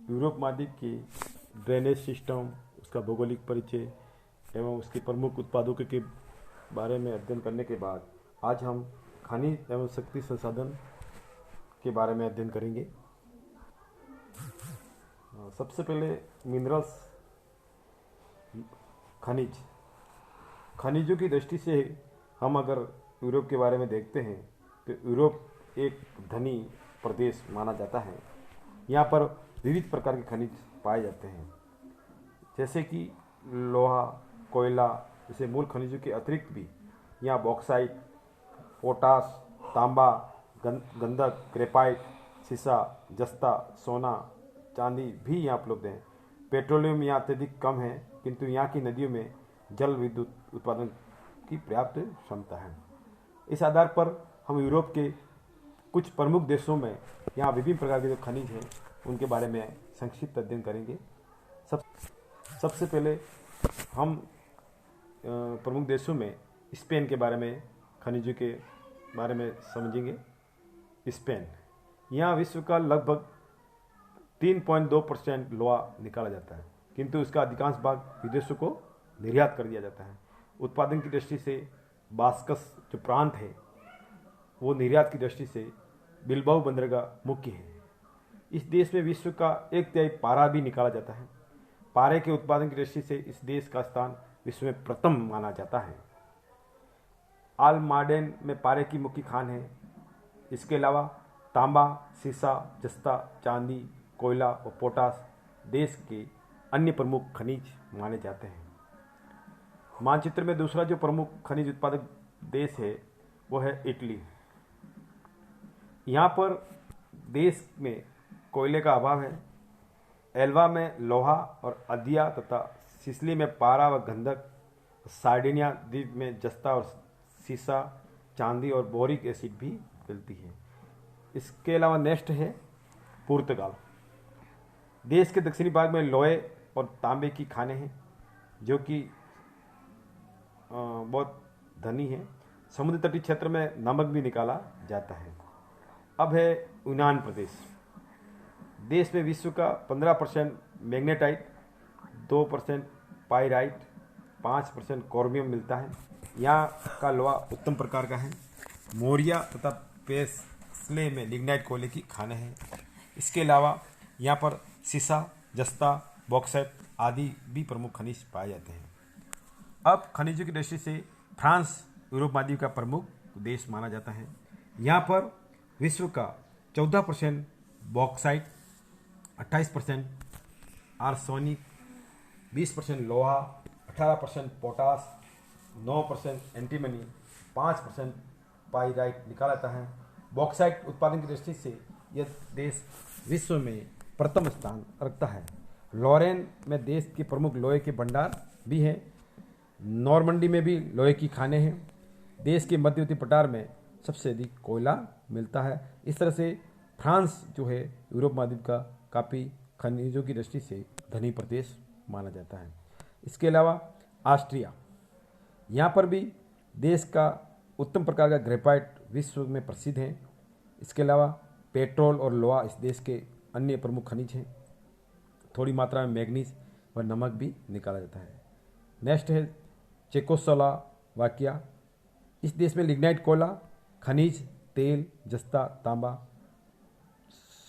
Europe महाद्वीप की drainage system, उसका भौगोलिक परिचय एवं उसके प्रमुख उत्पादों के बारे में अध्ययन करने के बाद आज हम खनिज एवं शक्ति संसाधन के बारे में अध्ययन करेंगे। सबसे पहले मिनरल्स, खनिजों की दृष्टि से हम अगर यूरोप के बारे में देखते हैं तो यूरोप एक धनी प्रदेश माना जाता है। यहाँ पर विविध प्रकार के खनिज पाए जाते हैं, जैसे कि लोहा, कोयला जैसे मूल खनिजों के अतिरिक्त भी यहाँ बॉक्साइट, पोटास, तांबा, गंधक, ग्रेफाइट, सीसा, जस्ता, सोना, चांदी भी यहाँ उपलब्ध है। पेट्रोलियम यहाँ अत्यधिक कम है, किंतु यहाँ की नदियों में जल विद्युत उत्पादन की पर्याप्त क्षमता है। इस आधार पर हम यूरोप के कुछ प्रमुख देशों में यहाँ विभिन्न प्रकार के जो खनिज हैं उनके बारे में संक्षिप्त अध्ययन करेंगे। सबसे पहले हम प्रमुख देशों में स्पेन के बारे में खनिजों के बारे में समझेंगे। स्पेन, यहाँ विश्व का लगभग 3.2% लोहा निकाला जाता है, किंतु इसका अधिकांश भाग विदेशों को निर्यात कर दिया जाता है। उत्पादन की दृष्टि से बास्कस जो प्रांत है वो निर्यात की दृष्टि से बिलबाओ बंदरगाह मुख्य है। इस देश में विश्व का 1/3 पारा भी निकाला जाता है। पारे के उत्पादन की दृष्टि से इस देश का स्थान विश्व में प्रथम माना जाता है। आलमाडेन में पारे की मुख्य खान है। इसके अलावा तांबा, सीसा, जस्ता, चांदी, कोयला और पोटास देश के अन्य प्रमुख खनिज माने जाते हैं। मानचित्र में दूसरा जो प्रमुख खनिज उत्पादक देश है वो है इटली। यहाँ पर देश में कोयले का अभाव है। एल्वा में लोहा और अदिया तथा सिसिली में पारा व गंधक, सार्डिनिया द्वीप में जस्ता और सीसा, चांदी और बोरिक एसिड भी मिलती है। इसके अलावा नेक्स्ट है पुर्तगाल। देश के दक्षिणी भाग में लोहे और तांबे की खानें हैं जो कि बहुत धनी है। समुद्र तटीय क्षेत्र में नमक भी निकाला जाता है। अब है यूनान प्रदेश। देश में विश्व का 15% मैग्नेटाइट, 2% पाइराइट, 5% क्रोमियम मिलता है। यहाँ का लोहा उत्तम प्रकार का है। मोरिया तथा पेस्ले में लिग्नाइट कोयले की खानें हैं। इसके अलावा यहाँ पर सीसा, जस्ता, बॉक्साइट आदि भी प्रमुख खनिज पाए जाते हैं। अब खनिजों की दृष्टि से फ्रांस यूरोप महाद्वीप का प्रमुख देश माना जाता है। यहाँ पर विश्व का 14% बॉक्साइट, 28% आर्सेनिक, 20% लोहा, 18% पोटास, 9% एंटीमनी, 5% पाइराइट निकाला जाता है। बॉक्साइट उत्पादन की दृष्टि से यह देश विश्व में प्रथम स्थान रखता है। लॉरेन में देश के प्रमुख लोहे के भंडार भी हैं। नॉर्मंडी में भी लोहे की खानें हैं। देश के मध्यवर्ती पठार में सबसे अधिक कोयला मिलता है। इस तरह से फ्रांस जो है यूरोप महाद्वीप का काफ़ी खनिजों की दृष्टि से धनी प्रदेश माना जाता है। इसके अलावा ऑस्ट्रिया, यहाँ पर भी देश का उत्तम प्रकार का ग्रेफाइट विश्व में प्रसिद्ध है। इसके अलावा पेट्रोल और लोहा इस देश के अन्य प्रमुख खनिज हैं। थोड़ी मात्रा में मैग्नीज व नमक भी निकाला जाता है। नेक्स्ट है चेकोस्लोवाकिया। इस देश में लिग्नाइट कोयला, खनिज, तेल, जस्ता, तांबा,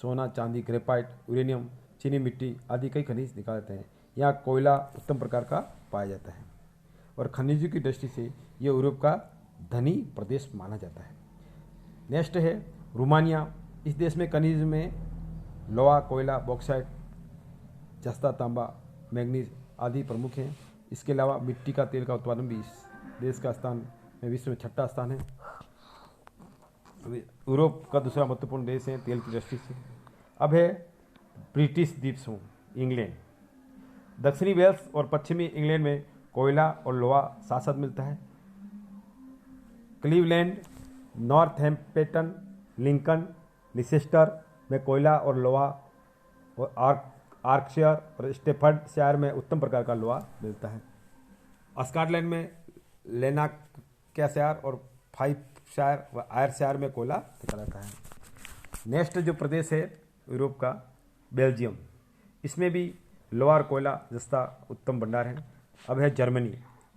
सोना, चांदी, ग्रेफाइट, यूरेनियम, चीनी मिट्टी आदि कई खनिज निकाले जाते हैं। यहाँ कोयला उत्तम प्रकार का पाया जाता है और खनिजों की दृष्टि से यह यूरोप का धनी प्रदेश माना जाता है। नेक्स्ट है रोमानिया। इस देश में खनिज में लोहा, कोयला, बॉक्साइट, जस्ता, तांबा, मैग्नीज आदि प्रमुख हैं। इसके अलावा मिट्टी का तेल का उत्पादन भी इस देश का स्थान में विश्व में 6ठा स्थान है। यूरोप का दूसरा महत्वपूर्ण देश है तेल की दृष्टि से। अब है ब्रिटिश द्वीप समूह, इंग्लैंड। दक्षिणी वेल्स और पश्चिमी इंग्लैंड में कोयला और लोहा साथ साथ मिलता है। क्लीवलैंड, नॉर्थहैम्पटन, लिंकन, लिसेस्टर में कोयला और लोहा और आर्कशायर और स्टेफर्डशायर में उत्तम प्रकार का लोहा मिलता है। स्कॉटलैंड में लैंकाशायर और फाइफशायर व आयरशायर में कोयला निकला जाता है। नेक्स्ट जो प्रदेश है यूरोप का, बेल्जियम। इसमें भी लोहा और कोयला जस्ता उत्तम भंडार हैं। अब है जर्मनी।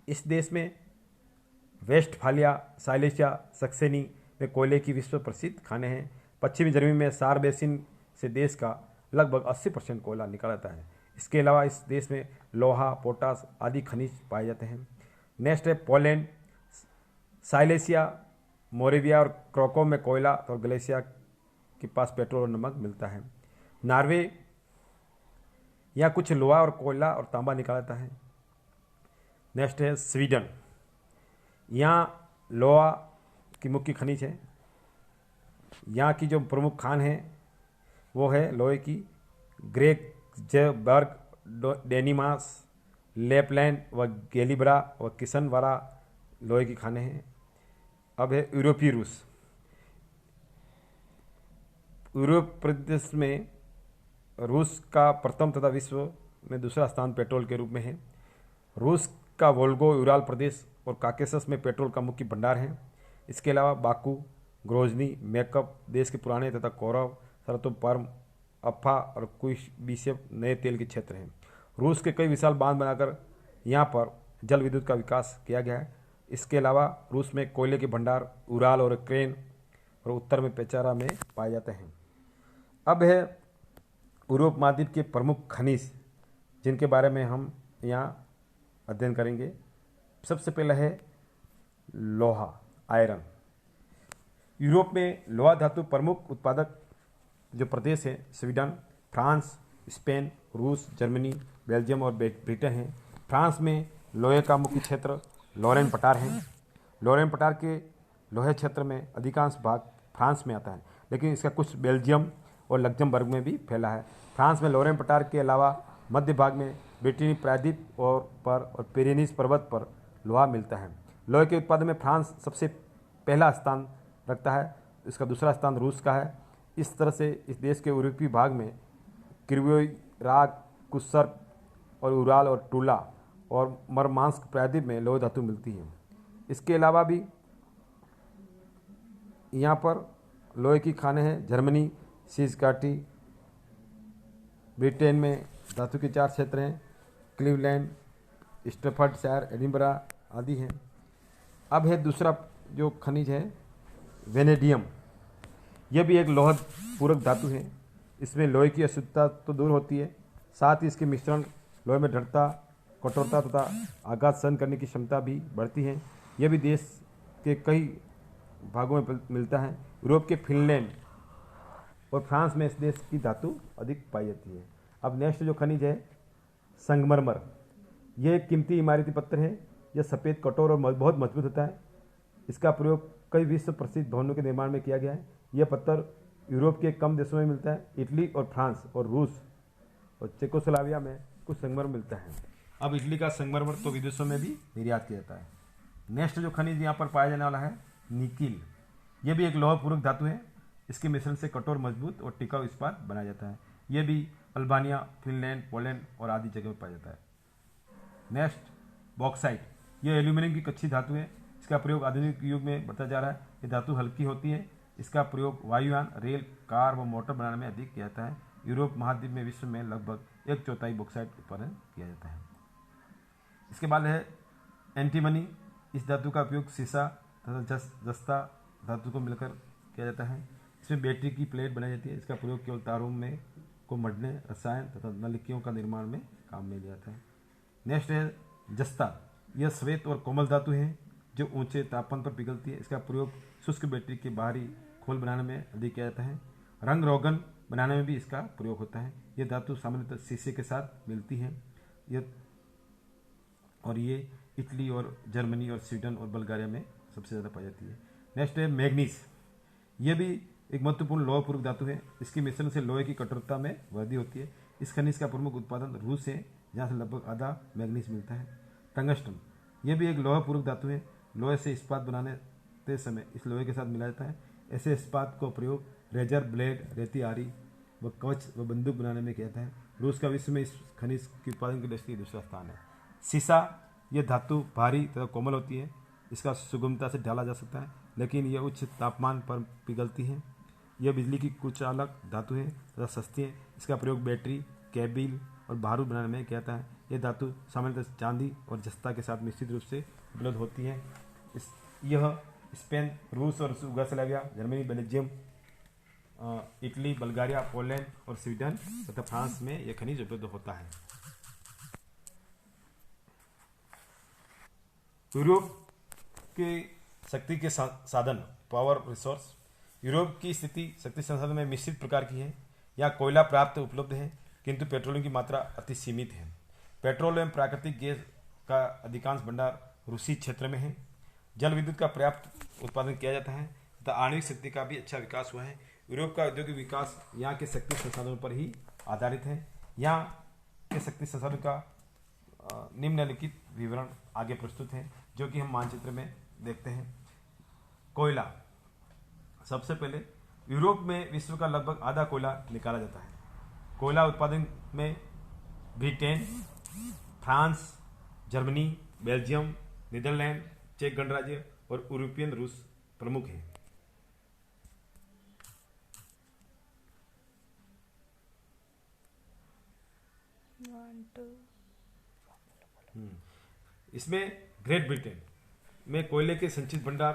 इस देश में वेस्टफालिया, साइलेशिया, सक्सेनी में कोयले की विश्व प्रसिद्ध खाने हैं। पश्चिमी जर्मनी में सार बेसिन से देश का लगभग 80% कोयला निकाला जाता है। इसके अलावा इस देश में लोहा, पोटास आदि खनिज पाए जाते हैं। नेक्स्ट है पोलैंड। साइलेशिया, मोरेविया और क्रोको में कोयला और गलेशिया के पास पेट्रोल और नमक मिलता है। नॉर्वे, यहाँ कुछ लोहा और कोयला और तांबा निकाला जाता है। नेक्स्ट है स्वीडन। यहाँ लोहा की मुख्य खनिज है। यहाँ की जो प्रमुख खान है वो है लोहे की ग्रेगजेबर्ग, डेनिमास, लेपलैंड व गेलिब्रा व किसनवारा लोहे की खाने हैं। अब है यूरोपीय रूस। यूरोप प्रदेश में रूस का प्रथम तथा विश्व में दूसरा स्थान पेट्रोल के रूप में है। रूस का वोल्गो यूराल प्रदेश और काकेसस में पेट्रोल का मुख्य भंडार है। इसके अलावा बाकू, ग्रोजनी, मेकअप देश के पुराने तथा कौरव, सरतोपर्म, अफा और कुइबिशेव नए तेल के क्षेत्र हैं। रूस के कई विशाल बांध बनाकर यहाँ पर जल विद्युत का विकास किया गया है। इसके अलावा रूस में कोयले के भंडार उराल और यूक्रेन और उत्तर में पेचारा में पाए जाते हैं। अब है यूरोप महाद्वीप के प्रमुख खनिज जिनके बारे में हम यहाँ अध्ययन करेंगे। सबसे पहला है लोहा, आयरन। यूरोप में लोहा धातु प्रमुख उत्पादक जो प्रदेश है स्वीडन, फ्रांस, स्पेन, रूस, जर्मनी, बेल्जियम और ब्रिटेन है। फ्रांस में लोहे का मुख्य क्षेत्र लॉरेन पठार है। लॉरेन पठार के लोहे क्षेत्र में अधिकांश भाग फ्रांस में आता है, लेकिन इसका कुछ बेल्जियम और लग्जमबर्ग में भी फैला है। फ्रांस में लॉरेन पठार के अलावा मध्य भाग में ब्रिटेनी प्रायद्वीप और पेरेनीज पर्वत पर लोहा मिलता है। लोहे के उत्पादन में फ्रांस सबसे पहला स्थान रखता है। इसका दूसरा स्थान रूस का है। इस तरह से इस देश के यूरोपीय भाग में क्रिवोई राग, कुसर्क और उराल और टूला और मरमांस्क प्रायद्वीप में लोह धातु मिलती है। इसके अलावा भी यहाँ पर लोहे की खाने हैं। जर्मनी, सीजकाटी, ब्रिटेन में धातु के 4 क्षेत्र हैं, क्लीवलैंड, स्टैफर्डशायर, एडिनबरा आदि हैं। अब है दूसरा जो खनिज है वेनेडियम। यह भी एक लोह पूरक धातु है। इसमें लोहे की अशुद्धता तो दूर होती है, साथ ही इसके मिश्रण लोहे में दृढ़ता, कठोरता तथा आघात सहन करने की क्षमता भी बढ़ती है। यह भी देश के कई भागों में मिलता है। यूरोप के फिनलैंड और फ्रांस में इस देश की धातु अधिक पाई जाती है। अब नेक्स्ट जो खनिज है संगमरमर। यह एक कीमती इमारती पत्थर है। यह सफ़ेद, कठोर और बहुत मजबूत होता है। इसका प्रयोग कई विश्व प्रसिद्ध भवनों के निर्माण में किया गया है। यह पत्थर यूरोप के कम देशों में मिलता है। इटली और फ्रांस और रूस और चेकोस्लोवाकिया में कुछ संगमरमर मिलता है। अब इटली का संगमरमर तो विदेशों में भी निर्यात किया जाता है। नेक्स्ट जो खनिज यहाँ पर पाया जाने वाला है निकिल। यह भी एक लोह पूरक धातु है। इसके मिश्रण से कठोर, मजबूत और टिकाऊ इस्पात बनाया जाता है। यह भी अल्बानिया, फिनलैंड, पोलैंड और आदि जगह पर पाया जाता है। Next bauxite. यह एल्यूमिनियम की कच्ची धातु है। इसका प्रयोग आधुनिक युग में बढ़ता जा रहा है। ये धातु हल्की होती है। इसका प्रयोग वायुयान, रेल, कार व मोटर बनाने में अधिक किया जाता है। यूरोप महाद्वीप में विश्व में लगभग 1/4 बॉक्साइट उत्पादन किया जाता है। इसके बाद है एंटीमनी। इस धातु का उपयोग सीसा तथा जस्ता धातु को मिलकर किया जाता है। इसमें बैटरी की प्लेट बनाई जाती है। इसका प्रयोग केवल तारों में को मढ़ने, रसायन तथा नलिकाओं का निर्माण में काम में लिया जाता है। नेक्स्ट है जस्ता। यह श्वेत और कोमल धातु है जो ऊंचे तापमान पर पिघलती है। इसका प्रयोग शुष्क बैटरी के बाहरी खोल बनाने में अधिक किया जाता है। रंग रोगन बनाने में भी इसका प्रयोग होता है। यह धातु सामान्यतः शीशे के साथ मिलती है। ये इटली और जर्मनी और स्वीडन और बल्गारिया में सबसे ज़्यादा पाई जाती है। नेक्स्ट है मैग्नीस। यह भी एक महत्वपूर्ण लोह पूरक धातु है। इसके मिश्रण से लोहे की कठोरता में वृद्धि होती है। इस खनिज का प्रमुख उत्पादन रूस है, जहाँ से लगभग आधा मैग्नीस मिलता है। टंगस्टन। यह भी एक लोह पूरक धातु है। लोहे से इस्पात बनाते समय इस लोहे के साथ मिलाया जाता है। ऐसे इस्पात को प्रयोग रेजर ब्लेड, रेती आरी व कवच व बंदूक बनाने में किया जाता है। रूस का विश्व में इस खनिज के उत्पादन की दृष्टि दूसरा स्थान है। सीसा। यह धातु भारी तथा कोमल होती है। इसका सुगमता से ढाला जा सकता है, लेकिन यह उच्च तापमान पर पिघलती है। यह बिजली की कुचालक धातु है तथा सस्ती है। इसका प्रयोग बैटरी, कैबिल और बारूद बनाने में क्या आता है। ये धातु सामान्यतः चांदी और जस्ता के साथ निश्चित रूप से उपलब्ध होती है। यह स्पेन, रूस और Yugoslavia, Germany, Belgium, Italy, Bulgaria, Poland और स्वीडन तथा फ्रांस में यह खनिज उपलब्ध होता है। यूरोप के शक्ति के साधन, पावर रिसोर्स। यूरोप की स्थिति शक्ति संसाधन में मिश्रित प्रकार की है। यहाँ कोयला प्राप्त उपलब्ध है, किंतु पेट्रोलियम की मात्रा अति सीमित है। पेट्रोल एवं प्राकृतिक गैस का अधिकांश भंडार रूसी क्षेत्र में है। जल विद्युत का पर्याप्त उत्पादन किया जाता है तथा आणविक शक्ति का भी अच्छा विकास हुआ है। यूरोप का औद्योगिक विकास यहाँ के शक्ति संसाधनों पर ही आधारित है। यहाँ के शक्ति संसाधन का निम्नलिखित विवरण आगे प्रस्तुत है, जो कि हम मानचित्र में देखते हैं। कोयला, सबसे पहले यूरोप में विश्व का लगभग आधा कोयला निकाला जाता है। कोयला उत्पादन में Britain, France, Germany, Belgium, Netherlands, चेक गणराज्य और यूरोपियन रूस प्रमुख हैं। इसमें ग्रेट ब्रिटेन में कोयले के संचित भंडार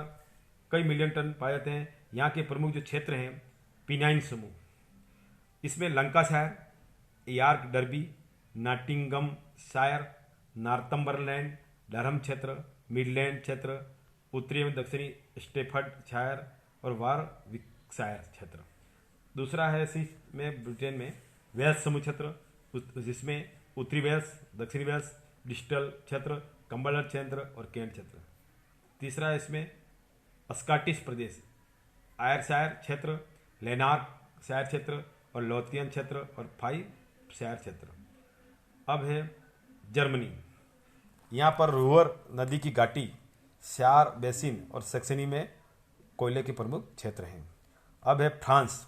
कई मिलियन टन पाए जाते हैं। यहाँ के प्रमुख जो क्षेत्र हैं, पिनाइन समूह, इसमें Lancashire, York Derby, Nottinghamshire, Northumberland, Durham क्षेत्र, मिडलैंड क्षेत्र, उत्तरी एवं दक्षिणी स्टेफर्डशायर और वारविकशायर क्षेत्र। दूसरा है सिर्फ में ब्रिटेन में वेल्स समूह क्षेत्र, जिसमें उत्तरी वेल्स, दक्षिणी वेल्स, डिस्टल क्षेत्र, कम्बरलैंड क्षेत्र और केंट क्षेत्र। तीसरा है इसमें स्कॉटिश प्रदेश, आयरशायर क्षेत्र, लैनार्कशायर क्षेत्र और लोथियन क्षेत्र और फाइवशायर क्षेत्र। अब है जर्मनी, यहाँ पर रूवर नदी की घाटी, शार बेसिन और सैक्सनी में कोयले के प्रमुख क्षेत्र हैं। अब है फ्रांस,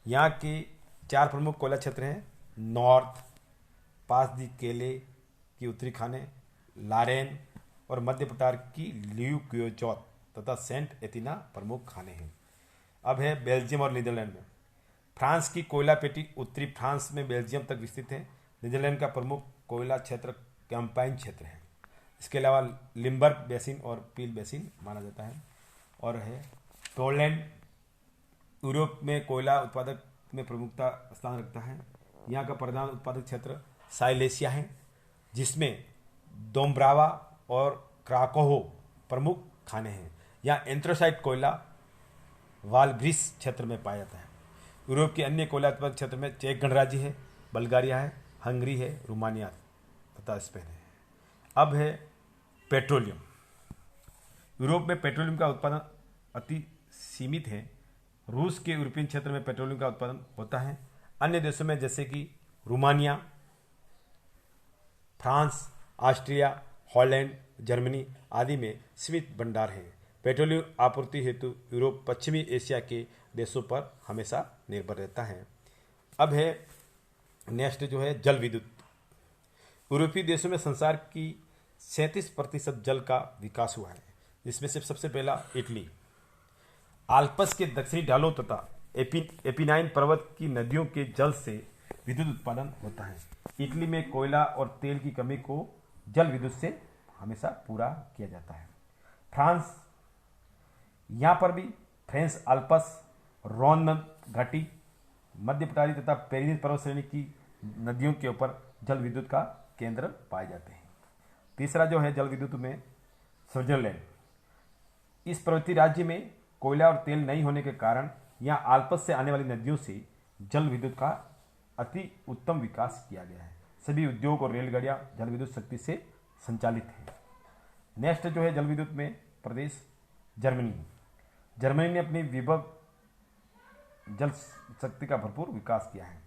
यहाँ की 4 प्रमुख कोयला क्षेत्र हैं। नॉर्थ, पास दी केले की उत्तरी खाने, लारेन और मध्य पठार की ल्यूक्योचौत तथा सेंट एथिना प्रमुख खाने हैं। अब है बेल्जियम और नीदरलैंड में। फ्रांस की कोयला पेटी उत्तरी फ्रांस में बेल्जियम तक विस्तृत है। नीदरलैंड का प्रमुख कोयला क्षेत्र कैंपाइन क्षेत्र है। इसके अलावा लिम्बर्ग बेसिन और पील बेसिन माना जाता है। और है पोलैंड, यूरोप में कोयला उत्पादक में प्रमुखता स्थान रखता है। यहाँ का प्रधान उत्पादक क्षेत्र साइलेशिया है, जिसमें दोम्ब्रावा और क्राकोहो प्रमुख खाने हैं। यहाँ एंथ्रासाइट कोयला वालब्रिस क्षेत्र में पाया जाता है। यूरोप के अन्य कोयला उत्पादक क्षेत्र में चेक गणराज्य है, बल्गारिया है, हंगरी है, रोमानिया तथा स्पेन है। अब है पेट्रोलियम। यूरोप में पेट्रोलियम का उत्पादन अति सीमित है। रूस के यूरोपियन क्षेत्र में पेट्रोलियम का उत्पादन होता है। अन्य देशों में जैसे कि Romania, France, Austria, Holland, Germany आदि में सीमित भंडार हैं। पेट्रोलियम आपूर्ति हेतु यूरोप पश्चिमी एशिया के देशों पर हमेशा निर्भर रहता है। अब है नेक्स्ट जो है जल विद्युत। यूरोपीय देशों में संसार की 37% जल का विकास हुआ है, जिसमें से सबसे पहला इटली। आल्प्स के दक्षिणी ढालों तथा एपिनाइन पर्वत की नदियों के जल से विद्युत उत्पादन होता है। इटली में कोयला और तेल की कमी को जल विद्युत से हमेशा पूरा किया जाता है। फ्रांस, यहाँ पर भी फ्रेंच आल्प्स, रोन घाटी, मध्य पठारी तथा पेरिनीज पर्वत श्रेणी की नदियों के ऊपर जल विद्युत का केंद्र पाए जाते हैं। तीसरा जो है जल विद्युत में स्विट्जरलैंड। इस पर्वतीय राज्य में कोयला और तेल नहीं होने के कारण यहाँ आल्प्स से आने वाली नदियों से जल विद्युत का अति उत्तम विकास किया गया है। सभी उद्योग और रेलगाड़ियाँ जल विद्युत शक्ति से संचालित हैं। नेक्स्ट जो है जल विद्युत में प्रदेश जर्मनी। जर्मनी ने अपनी विभव जल शक्ति का भरपूर विकास किया है।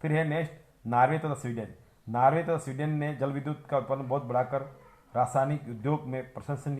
फिर है नेक्स्ट नॉर्वे तथा स्वीडन। नॉर्वे तथा स्वीडन ने जल विद्युत का उत्पादन बहुत बढ़ाकर रासायनिक उद्योग में प्रशंसनीय